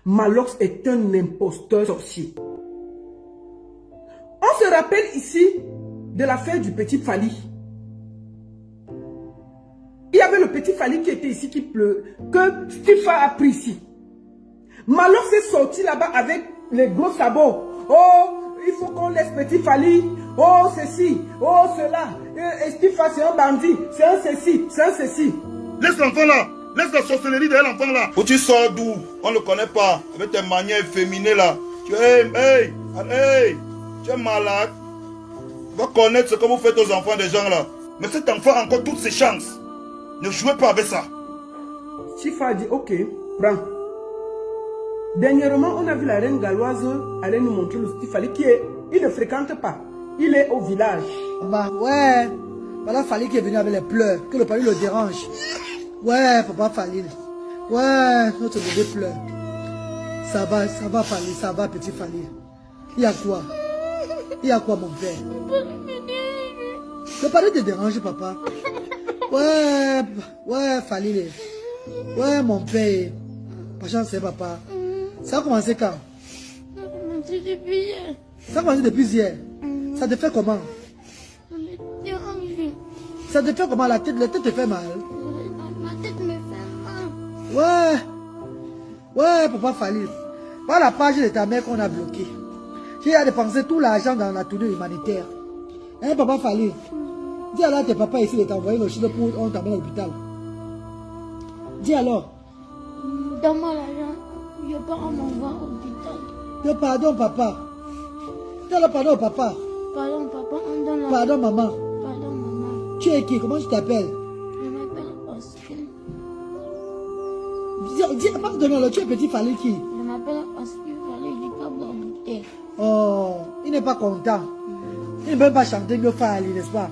Malox est un imposteur sorcier. On se rappelle ici de l'affaire du petit Fally. Il y avait le petit Fally qui était ici, qui pleut, que Stifa a pris ici. Malox est sorti là-bas avec les gros sabots. Oh, il faut qu'on laisse petit Fally. Oh, ceci, oh, cela. Et Stifa, c'est un bandit. C'est un ceci, c'est un ceci. Laisse l'enfant là. Laisse la sorcellerie derrière l'enfant là. Où tu sors d'où? On ne le connaît pas. Avec tes manières efféminées là. Tu es malade. Va connaître ce que vous faites aux enfants des gens là. Mais cet enfant a encore toutes ses chances. Ne jouez pas avec ça. Stifa a dit, ok, prends. Dernièrement, on a vu la reine galloise aller nous montrer le petit Fally il ne fréquente pas. Il est au village. Bah ouais. Voilà Fally qui est venu avec les pleurs. Que le Fally le dérange. Ouais, papa Fally. Ouais, notre bébé pleure. Ça va Fally, ça va petit Fally. Il y a quoi? Il y a quoi mon père? Le Fally te dérange papa. Ouais Fally. Ouais mon père. Pas chance c'est papa. Ça a commencé quand? Ça a commencé depuis hier. Ça a commencé depuis hier. Ça te fait comment? Ça me dérange. Ça te fait comment? La tête te fait mal? Ma tête me fait mal. Ouais, papa Fally. Voilà la page de ta mère qu'on a bloquée. J'ai dépensé tout l'argent dans la tournée humanitaire. Hein, papa Fally? Dis alors à tes papas ici de t'envoyer le chien pour on t'amène à l'hôpital. Dis alors. Donne-moi l'argent. Je pars à m'envoyer à l'hôpital. Pardon, papa. Dis alors pardon, papa. Pardon, papa. On donne l'argent. Pardon, maman. Pardon, maman. Tu es qui? Comment tu t'appelles? Je m'appelle Oscar. Dis, pardonne-le, tu es petit Fally qui? Je m'appelle Oscar. Fallait du câble en bouteille. Oh, il n'est pas content. Il ne peut pas chanter mieux Fally, n'est-ce pas?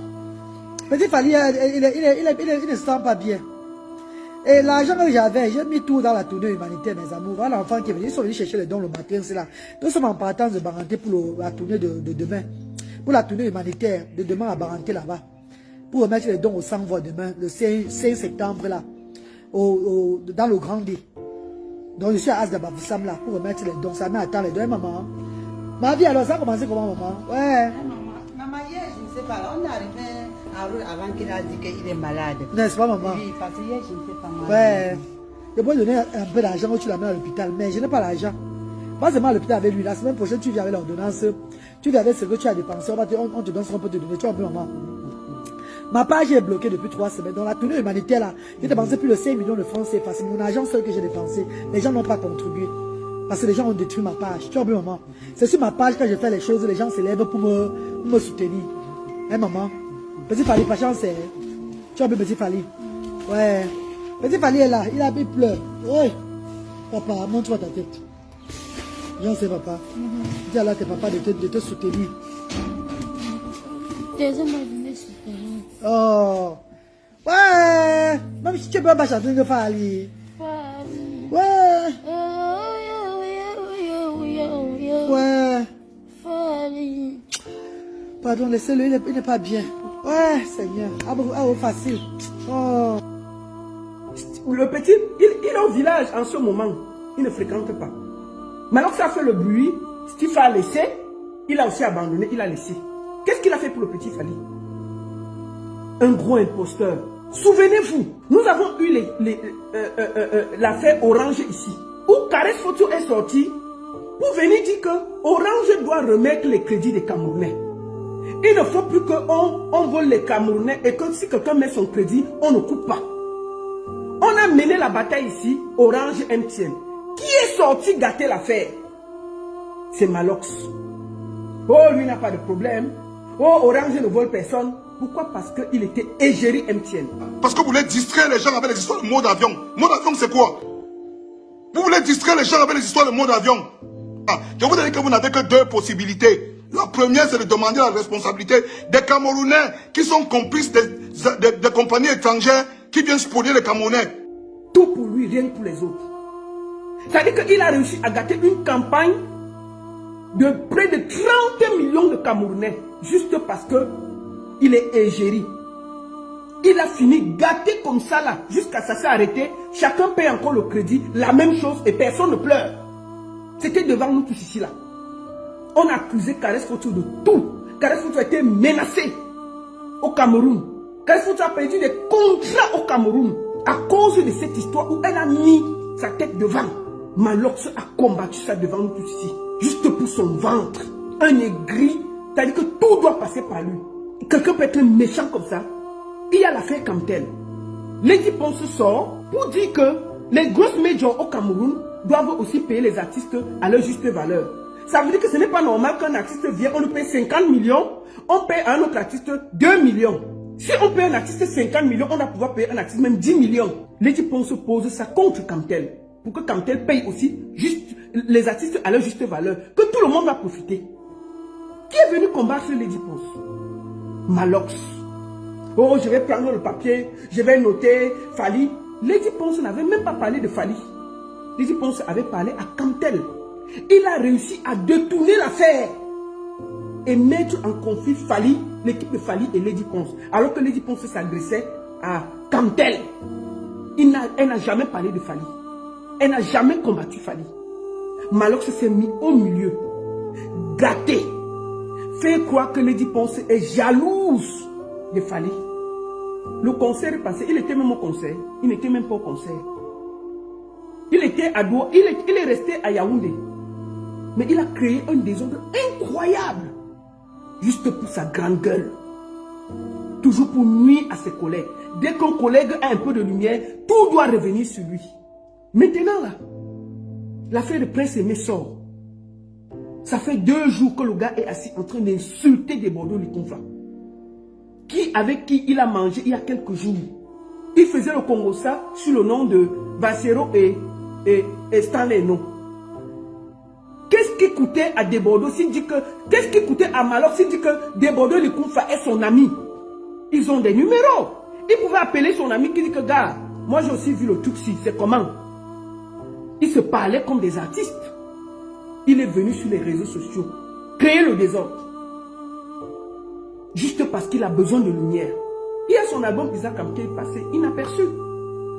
Petit Fally, il ne se sent pas bien. Et l'argent que j'avais, j'ai mis tout dans la tournée humanitaire, mes amours. Voilà l'enfant qui est venu, ils sont venus chercher les dons le matin, c'est là. Nous sommes en partance de Baranté pour la tournée de demain. Pour la tournée humanitaire de demain à Baranté là-bas. Pour remettre les dons au sang-voix demain, le 5 septembre là. Dans le Grand D. Donc je suis à Asdababoussam là, pour remettre les dons. Ça m'attend les dons, maman. Ma vie alors, ça a commencé comment, maman? Ouais. Maman, hier, je ne sais pas, on est arrivé avant qu'il a dit qu'il est malade. N'est-ce pas, maman? Oui, parce que hier, je ne sais pas mal. Ouais. Je peux donner un peu d'argent quand tu l'amènes à l'hôpital, mais je n'ai pas l'argent. Pas seulement à l'hôpital avec lui. La semaine prochaine, tu viens avec l'ordonnance. Tu viens avec ce que tu as dépensé. On te donne ce qu'on peut te donner. Tu vois un peu, maman. Ma page est bloquée depuis 3 semaines. Dans la tournée humanitaire, là, j'ai dépensé plus de 5 millions de francs CFA. C'est mon argent seul que j'ai dépensé. Les gens n'ont pas contribué. Parce que les gens ont détruit ma page. Tu vois un peu, maman. C'est sur ma page quand je fais les choses, les gens se lèvent pour me soutenir. Hein, maman? Petit Fally, pas chance, tu vois un peu petit Fally. Ouais. Petit Fally est là, il pleure. Ouais. Papa, montre-moi ta tête. J'en sais, papa. Dis alors à tes papas de te soutenir. Désolé, moi, je me soutenir. Oh. Ouais. Même si tu peux pas chanter de Fally. Fally. Ouais. Ouais. Fally. Pardon, laissez-le, il n'est pas bien. Ouais, Seigneur. Ah, facile. Oh. Le petit, il est au village en ce moment. Il ne fréquente pas. Maintenant que ça fait le bruit, Stifa a laissé. Il a aussi abandonné, il a laissé. Qu'est-ce qu'il a fait pour le petit Fally? Un gros imposteur. Souvenez-vous, nous avons eu l'affaire Orange ici. Où Karès Photo est sorti pour venir dire que Orange doit remettre les crédits des Camerounais. Il ne faut plus qu'on vole les Camerounais et que si quelqu'un met son crédit, on ne coupe pas. On a mené la bataille ici, Orange MTN. Qui est sorti gâter l'affaire? C'est Malox. Oh, lui n'a pas de problème. Oh, Orange ne vole personne. Pourquoi? Parce qu'il était égérie MTN. Parce que vous voulez distraire les gens avec les histoires de mode d'avion. Mode d'avion, c'est quoi? Vous voulez distraire les gens avec les histoires de mode d'avion. Je vous dis que vous n'avez que 2 possibilités. La première, c'est de demander la responsabilité des Camerounais qui sont complices des compagnies étrangères qui viennent spolier les Camerounais. Tout pour lui, rien pour les autres. C'est-à-dire qu'il a réussi à gâter une campagne de près de 30 millions de Camerounais juste parce qu'il est égérie. Il a fini gâté comme ça là, jusqu'à ça s'est arrêté. Chacun paye encore le crédit, la même chose et personne ne pleure. C'était devant nous tous ici là. On a accusé Caresse Photo de tout. Caresse Photo a été menacé au Cameroun. Caresse Photo a perdu des contrats au Cameroun à cause de cette histoire où elle a mis sa tête devant. Malox a combattu ça devant nous tous ici. Juste pour son ventre. Un aigri. C'est-à-dire que tout doit passer par lui. Quelqu'un peut être méchant comme ça. Il y a l'affaire Camtel. Lady Ponce sort pour dire que les grosses majors au Cameroun doivent aussi payer les artistes à leur juste valeur. Ça veut dire que ce n'est pas normal qu'un artiste vienne, on lui paye 50 millions, on paye à un autre artiste 2 millions. Si on paye un artiste 50 millions, on va pouvoir payer un artiste même 10 millions. Lady Ponce pose ça contre Camtel. Pour que Camtel paye aussi juste les artistes à leur juste valeur. Que tout le monde va profiter. Qui est venu combattre Lady Ponce? Malox. Oh, je vais prendre le papier, je vais noter Fali. Lady Ponce n'avait même pas parlé de Fali. Lady Ponce avait parlé à Camtel. Il a réussi à détourner l'affaire et mettre en conflit Fali, l'équipe de Fali et Lady Ponce. Alors que Lady Ponce s'adressait à Camtel. Elle n'a jamais parlé de Fali. Elle n'a jamais combattu Fali. Malox s'est mis au milieu, gâté, fait croire que Lady Ponce est jalouse de Fali. Le concert est passé, il était même au concert, il n'était même pas au concert. Il était à Douala, il est resté à Yaoundé. Mais il a créé un désordre incroyable, juste pour sa grande gueule. Toujours pour nuire à ses collègues. Dès qu'un collègue a un peu de lumière, tout doit revenir sur lui. Maintenant là, l'affaire de Prince Aimé sort. Ça fait 2 jours que le gars est assis en train d'insulter des Bordeaux Likonfa. Avec qui il a mangé il y a quelques jours. Il faisait le Congossa sur le nom de Bassero et Stanley, non. Qu'est-ce qui coûtait à Desbordeaux s'il dit que... Qu'est-ce qui coûtait à Malox s'il dit que Desbordeaux Likonfa est son ami? Ils ont des numéros. Il pouvait appeler son ami qui dit que, gars, moi j'ai aussi vu le Tutsi, c'est comment? Ils se parlaient comme des artistes. Il est venu sur les réseaux sociaux, créer le désordre. Juste parce qu'il a besoin de lumière. Il y a son album Isaac Amke passé, inaperçu.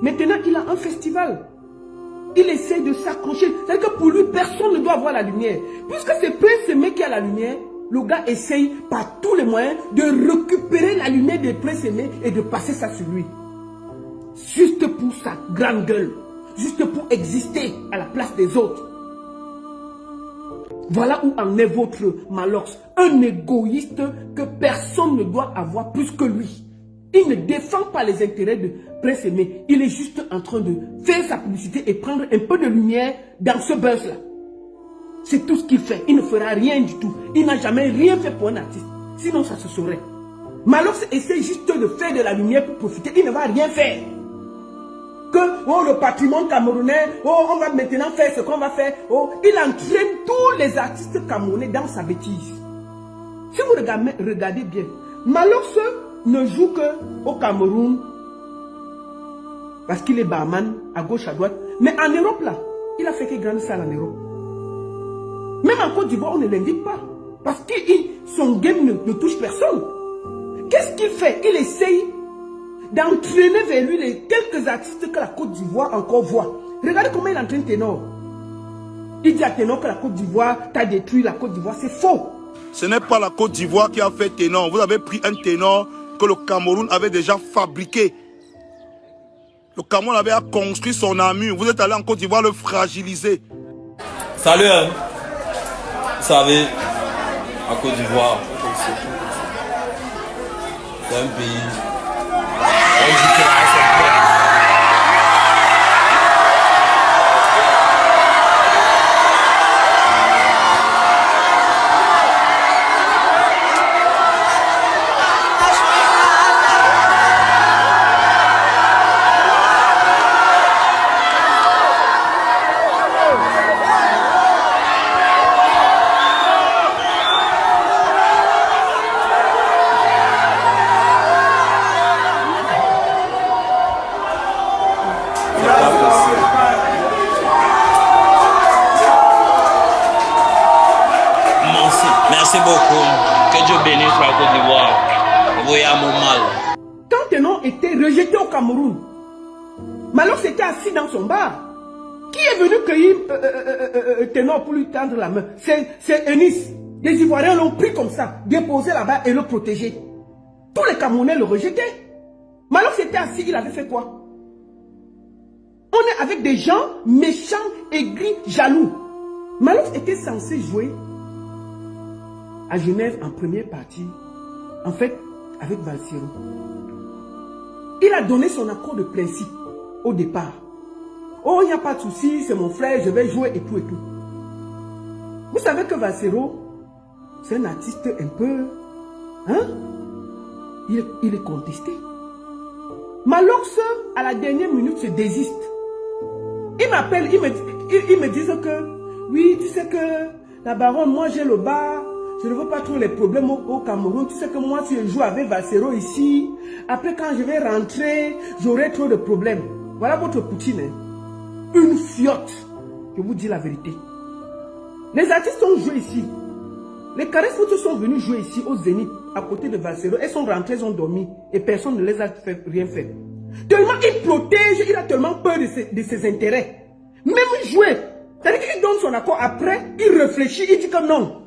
Maintenant, il a un festival. Il essaie de s'accrocher. C'est-à-dire que pour lui, personne ne doit avoir la lumière. Puisque c'est Prince Aimé qui a la lumière, le gars essaye par tous les moyens de récupérer la lumière de Prince Aimé et de passer ça sur lui. Juste pour sa grande gueule. Juste pour exister à la place des autres. Voilà où en est votre Malox. Un égoïste que personne ne doit avoir plus que lui. Il ne défend pas les intérêts de Prince Aimé. Il est juste en train de faire sa publicité et prendre un peu de lumière dans ce buzz-là. C'est tout ce qu'il fait. Il ne fera rien du tout. Il n'a jamais rien fait pour un artiste. Sinon, ça se saurait. Malox essaie juste de faire de la lumière pour profiter. Il ne va rien faire. Que oh, le patrimoine camerounais, oh, on va maintenant faire ce qu'on va faire. Oh, il entraîne tous les artistes camerounais dans sa bêtise. Si vous regardez bien, Malox ne joue que au Cameroun parce qu'il est barman à gauche, à droite. Mais en Europe, là, il a fait que grande salle en Europe. Même en Côte d'Ivoire, on ne l'invite pas. Parce que son game ne touche personne. Qu'est-ce qu'il fait? Il essaye d'entraîner vers lui les quelques artistes que la Côte d'Ivoire encore voit. Regardez comment il entraîne Ténor. Il dit à Ténor que la Côte d'Ivoire t'a détruit la Côte d'Ivoire. C'est faux. Ce n'est pas la Côte d'Ivoire qui a fait Ténor. Vous avez pris un Ténor que le Cameroun avait déjà fabriqué. Le Cameroun avait construit son armure. Vous êtes allé en Côte d'Ivoire le fragiliser. Salut, hein. Vous savez, en Côte d'Ivoire, c'est un pays. On dit que là, c'est vrai. Merci beaucoup. Que Dieu bénisse la Côte d'Ivoire. Vous voyez à mon mal. Quand Ténor était rejeté au Cameroun, Malox était assis dans son bar. Qui est venu cueillir Ténor pour lui tendre la main? C'est Eunice. Les Ivoiriens l'ont pris comme ça, déposé là-bas et le protégé. Tous les Camerounais le rejetaient. Mais alors c'était assis, il avait fait quoi? On est avec des gens méchants, aigris, jaloux. Malouf était censé jouer à Genève en première partie, en fait, avec Valsero. Il a donné son accord de principe au départ. Oh, il n'y a pas de souci, c'est mon frère, je vais jouer et tout et tout. Vous savez que Valsero, c'est un artiste un peu... Hein? Il est contesté. Malox, à la dernière minute, se désiste. Il m'appelle, il me dit que, oui, tu sais que, la baronne, moi j'ai le bar, je ne veux pas trop les problèmes au Cameroun. Tu sais que moi, si je joue avec Valsero ici, après quand je vais rentrer, j'aurai trop de problèmes. Voilà votre Poutine. Hein. Une fiotte. Je vous dis la vérité. Les artistes ont joué ici. Les Carrés Foot sont venus jouer ici au Zénith, à côté de Valsero. Elles sont rentrées, elles ont dormi. Et personne ne les a rien fait. Tellement il protège, il a tellement peur de ses intérêts. Même jouer. C'est-à-dire qu'il donne son accord après, il réfléchit, il dit que non.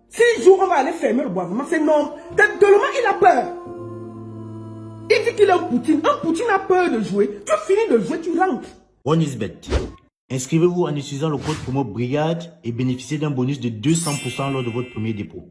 S'il joue, on va aller fermer le boisement. C'est non. Tellement il a peur. Il dit qu'il est un Poutine. Un Poutine a peur de jouer. Tu finis de jouer, tu rentres. OneIsBet. Inscrivez-vous en utilisant le code promo BRIGADE et bénéficiez d'un bonus de 200% lors de votre premier dépôt.